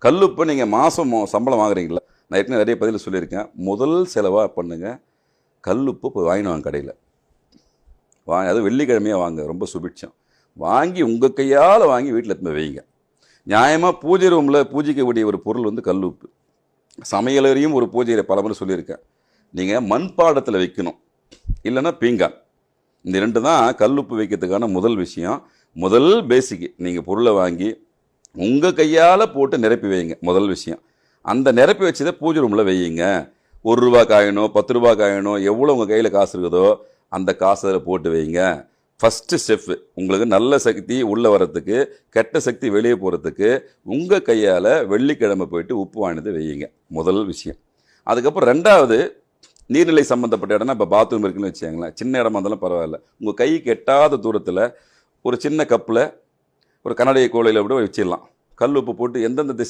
கல்லுப்பு நீங்கள் மாதம் சம்பளம் வாங்குறீங்களா? நான் ஏற்கனவே நிறைய பதில் சொல்லியிருக்கேன். முதல் செலவாக பண்ணுங்கள், கல்லுப்பு போய் வாங்கிட்டு வாங்க கடையில். அதுவும் வெள்ளிக்கிழமையாக வாங்க, ரொம்ப சுபிட்சம். வாங்கி உங்கள் கையால் வாங்கி வீட்டில் எடுத்துன்னு வைங்க. நியாயமாக பூஜை ரூமில் பூஜிக்கக்கூடிய ஒரு பொருள் வந்து கல்லுப்பு. சமையலறையும் ஒரு பூஜையை பலமுறை சொல்லியிருக்கேன். நீங்கள் மண்பாடத்தில் வைக்கணும், இல்லைன்னா பீங்கான். இந்த 2 தான் கல்லுப்பு வைக்கிறதுக்கான முதல் விஷயம். முதல் பேசிக்கு நீங்கள் பொருளை வாங்கி உங்கள் கையால் போட்டு நிரப்பி வைங்க. முதல் விஷயம் அந்த நிரப்பி வச்சதை பூஜை ரூமில் வையுங்க. ₹1 காயினோ 10 காயினோ எவ்வளோ உங்கள் கையில் காசு இருக்குதோ அந்த காசை அதில் போட்டு வைங்க. ஃபஸ்ட்டு ஸ்டெப்பு உங்களுக்கு நல்ல சக்தி உள்ளே வர்றதுக்கு, கெட்ட சக்தி வெளியே போகிறதுக்கு உங்கள் கையால் வெள்ளிக்கிழமை போயிட்டு உப்பு வாங்கினது வையுங்க. முதல் விஷயம். அதுக்கப்புறம் 2வது, நீர்நிலை சம்மந்தப்பட்ட இடம்னா இப்போ பாத்ரூம் இருக்குன்னு வச்சுக்கோங்களேன். சின்ன இடமா இருந்தாலும் பரவாயில்ல, உங்கள் கைக்கு எட்டாத தூரத்தில் ஒரு சின்ன கப்பில் ஒரு கண்ணாடி கோலையில் கூட வச்சிடலாம். கல் உப்பு போட்டு எந்தெந்த திசை